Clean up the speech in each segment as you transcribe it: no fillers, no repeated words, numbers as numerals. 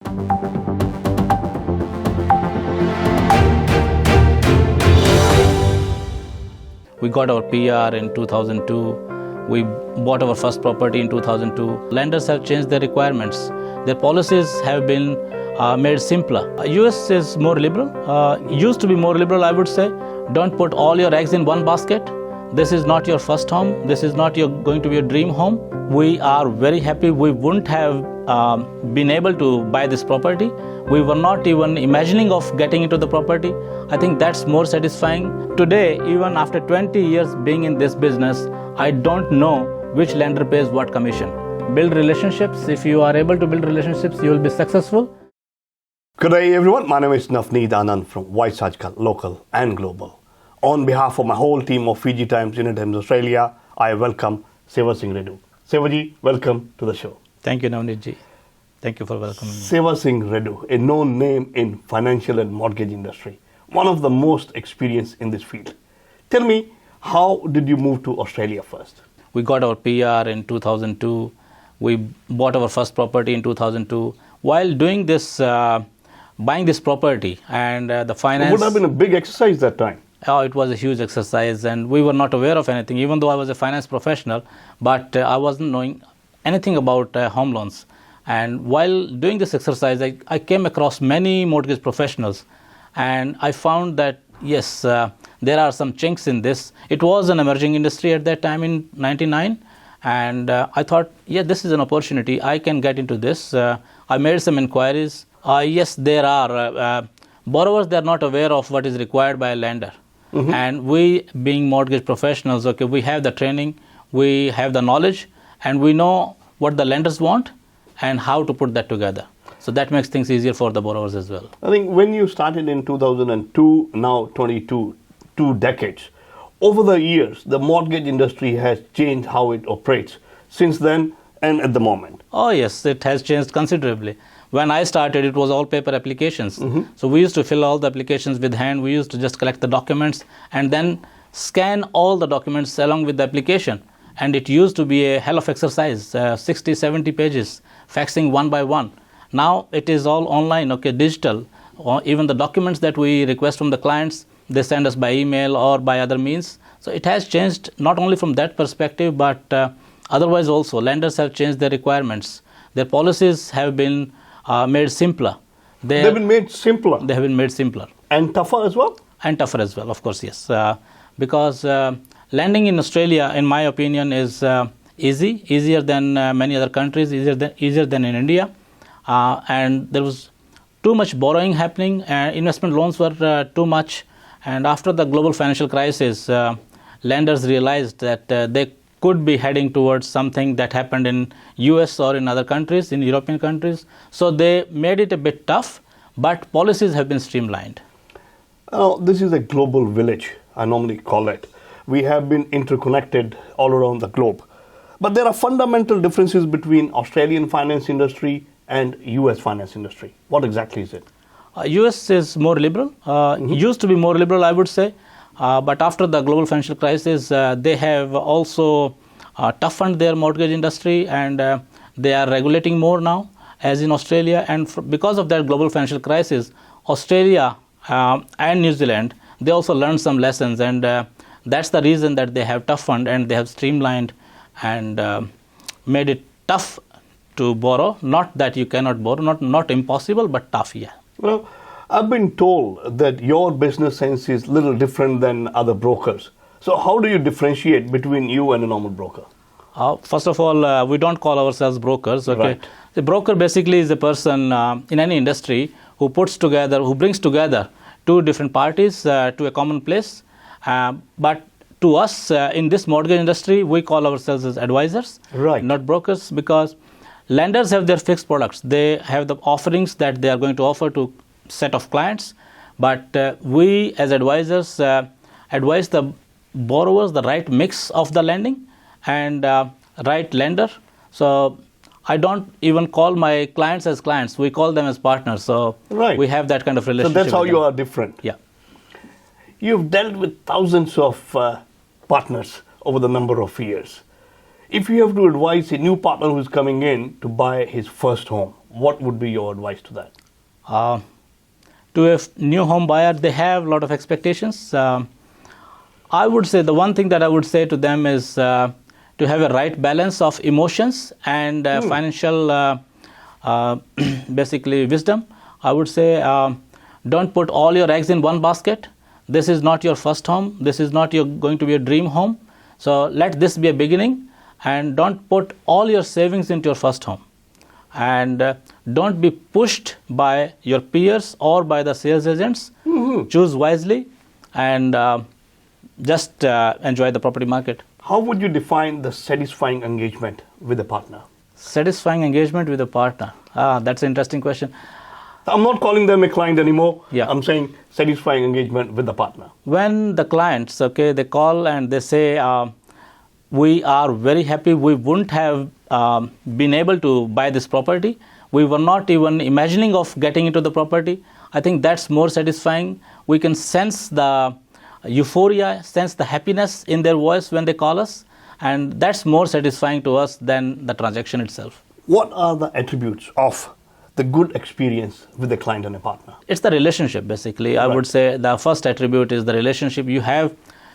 We got our PR in 2002. We bought our first property in 2002. Lenders have changed their requirements. Their policies have been made simpler. US is more liberal. Used to be more liberal, I would say. Don't put all your eggs in one basket. This is not your first home. This is not going to be your dream home. We are very happy. We wouldn't have been able to buy this property. We were not even imagining of getting into the property. I think that's more satisfying. Today, even after 20 years being in this business, I don't know which lender pays what commission. Build relationships. If you are able to build relationships, you will be successful. Good day, everyone. My name is Navneet Anand from aajKal, local and global. On behalf of my whole team of Fiji Times, United Times Australia, I welcome Sewa Singh. Sewa ji, welcome to the show. Thank you, Navneet ji. Thank you for welcoming me. Sewa Singh, a known name in financial and mortgage industry, one of the most experienced in this field. Tell me, how did you move to Australia first? We got our PR in 2002. We bought our first property in 2002. While doing this, buying this property and the finance... It would have been a big exercise that time. Oh, it was a huge exercise and we were not aware of anything, even though I was a finance professional, but I wasn't knowing anything about home loans. And while doing this exercise, I came across many mortgage professionals and I found that, yes, there are some chinks in this. It was an emerging industry at that time in 99. And I thought, yeah, this is an opportunity. I can get into this. I made some inquiries. Yes, there are borrowers, they are not aware of what is required by a lender. Mm-hmm. And we, being mortgage professionals, okay, we have the training, we have the knowledge, and we know what the lenders want and how to put that together. So that makes things easier for the borrowers as well. I think when you started in 2002, now 22, 2 decades, over the years, the mortgage industry has changed how it operates since then and at the moment. Oh yes, it has changed considerably. When I started, it was all paper applications. Mm-hmm. So we used to fill all the applications with hand. We used to just collect the documents and then scan all the documents along with the application. And it used to be a hell of exercise, 60, 70 pages, faxing one by one. Now it is all online, okay, digital. Even the documents that we request from the clients, they send us by email or by other means. So it has changed not only from that perspective, but otherwise also. Lenders have changed their requirements. Their policies have been made simpler. They've been made simpler? They have been made simpler. And tougher as well? And tougher as well, of course, yes. Because lending in Australia, in my opinion, is easier than many other countries, easier than in India. And there was too much borrowing happening. Investment loans were too much. And after the global financial crisis, lenders realized that they could be heading towards something that happened in US or in other countries, in European countries. So they made it a bit tough, but policies have been streamlined. This is a global village, I normally call it. We have been interconnected all around the globe. But there are fundamental differences between Australian finance industry and US finance industry. What exactly is it? US is more liberal. Used to be more liberal, I would say. But after the global financial crisis, they have also toughened their mortgage industry and they are regulating more now, as in Australia. And because of that global financial crisis, Australia and New Zealand, they also learned some lessons. And that's the reason that they have toughened and they have streamlined and made it tough to borrow. Not that you cannot borrow, not impossible, but tough, yeah. Well, I've been told that your business sense is a little different than other brokers. So how do you differentiate between you and a normal broker? First of all, we don't call ourselves brokers. Okay, right. The broker basically is a person in any industry who brings together two different parties to a common place. But to us, in this mortgage industry, we call ourselves as advisors, right, not brokers, because lenders have their fixed products. They have the offerings that they are going to offer to set of clients, but we as advisors advise the borrowers the right mix of the lending and right lender. So I don't even call my clients as clients, we call them as partners. So right, we have that kind of relationship. So that's how you are different. Yeah. You've dealt with thousands of partners over the number of years. If you have to advise a new partner who's coming in to buy his first home, what would be your advice to that? To a new home buyer, they have a lot of expectations. I would say the one thing that I would say to them is to have a right balance of emotions and financial basically wisdom. I would say don't put all your eggs in one basket. This is not your first home. This is not going to be a dream home. So let this be a beginning, and don't put all your savings into your first home. And don't be pushed by your peers or by the sales agents. Choose wisely and just enjoy the property market. How would you define the satisfying engagement with a partner? Satisfying engagement with a partner. That's an interesting question. I'm not calling them a client anymore. Yeah. I'm saying satisfying engagement with the partner. When the clients, they call and they say, we are very happy, we wouldn't have been able to buy this property. We were not even imagining of getting into the property. I think that's more satisfying. We can sense the euphoria, sense the happiness in their voice when they call us. And that's more satisfying to us than the transaction itself. What are the attributes of the good experience with a client and a partner? It's the relationship, basically. I would say the first attribute is the relationship you have.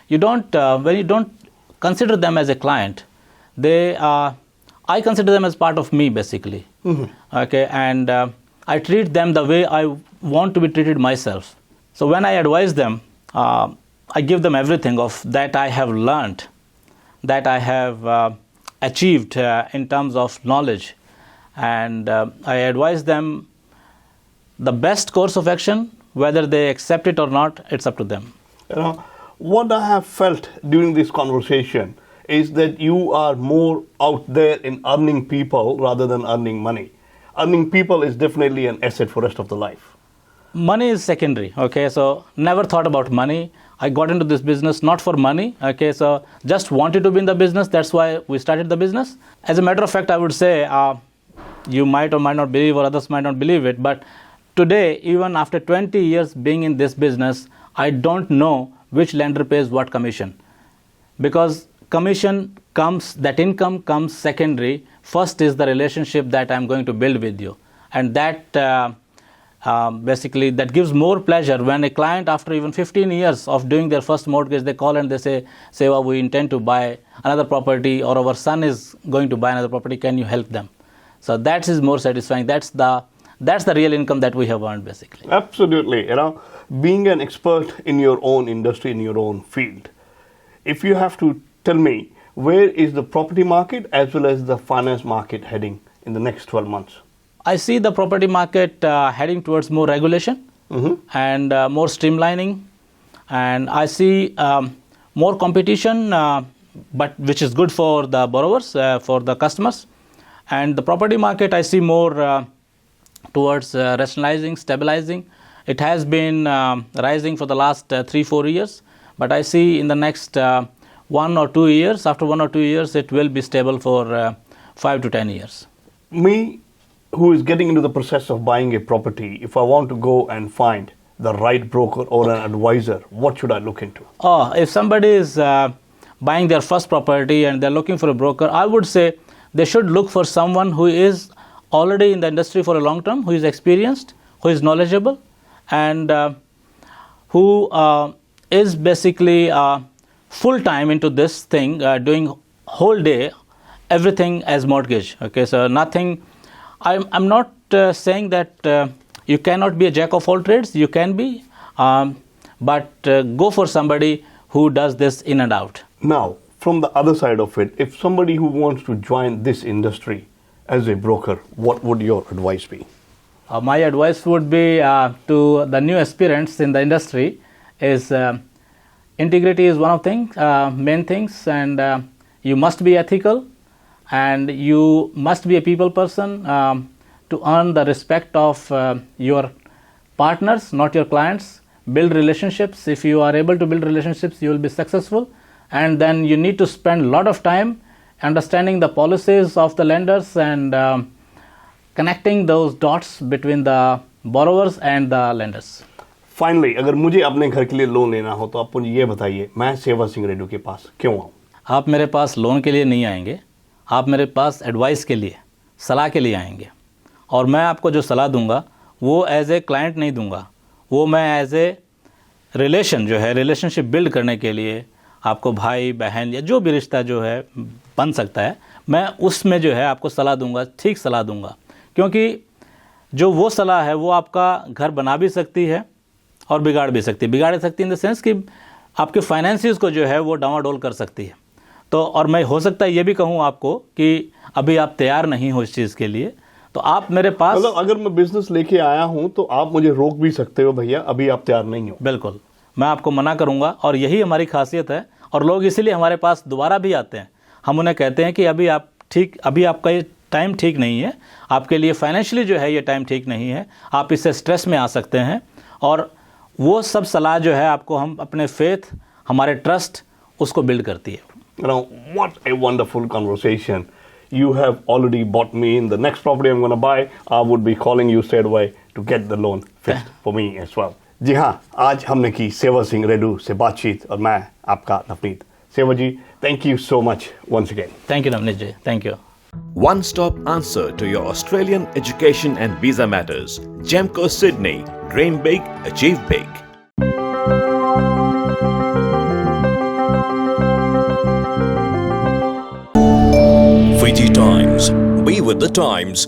You don't, when you don't consider them as a client, I consider them as part of me, basically. Okay, and I treat them the way I want to be treated myself. So when I advise them, I give them everything of that I have learned, that I have achieved in terms of knowledge. And I advise them the best course of action. Whether they accept it or not, it's up to them. What I have felt during this conversation is that you are more out there in earning people rather than earning money. Earning people is definitely an asset for the rest of the life. Money is secondary, okay? So never thought about money. I got into this business not for money, okay? So just wanted to be in the business. That's why we started the business. As a matter of fact, I would say, you might or might not believe, or others might not believe it, but today, even after 20 years being in this business, I don't know which lender pays what commission. Because commission comes, that income comes secondary. First is the relationship that I'm going to build with you. And that basically, that gives more pleasure when a client, after even 15 years of doing their first mortgage, they call and they say, Sewa, we intend to buy another property, or our son is going to buy another property, can you help them? So that is more satisfying. That's the real income that we have earned, basically. Absolutely. Being an expert in your own industry, in your own field, if you have to tell me, where is the property market as well as the finance market heading in the next 12 months? I see the property market heading towards more regulation and more streamlining. And I see more competition, but which is good for the borrowers, for the customers. And the property market, I see more towards rationalizing, stabilizing. It has been rising for the last 3-4 years, but I see in the next 1 or 2 years, after 1 or 2 years, it will be stable for 5 to 10 years. Me, who is getting into the process of buying a property, if I want to go and find the right broker or an advisor, what should I look into? If somebody is buying their first property and they're looking for a broker, I would say they should look for someone who is already in the industry for a long term, who is experienced, who is knowledgeable, and who is basically full time into this thing, doing whole day everything as mortgage. Okay, so nothing. I'm not saying that you cannot be a jack of all trades. You can be, but go for somebody who does this in and out. Now, from the other side of it, if somebody who wants to join this industry as a broker, what would your advice be? My advice would be to the new aspirants in the industry is integrity is one of things, main things, and you must be ethical, and you must be a people person to earn the respect of your partners, not your clients. Build relationships. If you are able to build relationships, you will be successful. And then you need to spend a lot of time understanding the policies of the lenders and connecting those dots between the borrowers and the lenders. Finally, अगर मुझे अपने घर के लिए loan लेना हो तो आप मुझे ये बताइए, मैं सेवा सिंह रेडियो के पास क्यों आऊँ? आप मेरे पास लोन के लिए नहीं आएंगे, आप मेरे पास एडवाइस के लिए, सलाह के लिए आएंगे. और मैं आपको जो सलाह दूंगा वो एज ए क्लाइंट नहीं दूंगा, वो मैं एज ए रिलेशन जो है, रिलेशनशिप बिल्ड करने के लिए आपको भाई बहन या जो भी रिश्ता जो है बन सकता है, मैं उसमें जो है आपको सलाह दूंगा, ठीक सलाह दूंगा। क्योंकि जो वो सलाह है वो आपका घर बना भी सकती है और बिगाड़ भी सकती है। बिगाड़ सकती है इन द सेंस कि आपके फाइनेंसिस को जो है वो डामाडोल कर सकती है। तो और मैं हो सकता है ये भी कहूँ आपको कि अभी आप तैयार नहीं हो इस चीज़ के लिए, तो आप मेरे पास, मतलब अगर मैं बिजनेस लेके आया हूं तो आप मुझे रोक भी सकते हो, भैया अभी आप तैयार नहीं हो। बिल्कुल मैं आपको मना करूंगा, और यही हमारी खासियत है। और लोग इसीलिए हमारे पास दोबारा भी आते हैं। हम उन्हें कहते हैं कि अभी आपका ये टाइम ठीक नहीं है, आपके लिए फाइनेंशियली जो है ये टाइम ठीक नहीं है, आप इससे स्ट्रेस में आ सकते हैं। और वो सब सलाह जो है आपको हम अपने फेथ, हमारे ट्रस्ट, उसको बिल्ड करती है। Now, what a wonderful conversation. You have already bought me in the next property I'm going to buy. I would be calling you straight away to get the loan fixed for me as well. जी हाँ, आज हमने की सेवा सिंह रेडू से बातचीत, और मैं आपका नवनीत। सेवा जी, thank you so much once again. Thank you Navneet ji, thank you. One stop answer to your Australian education and visa matters. Gemco Sydney. Dream big, achieve big. Fiji Times. Be with the times.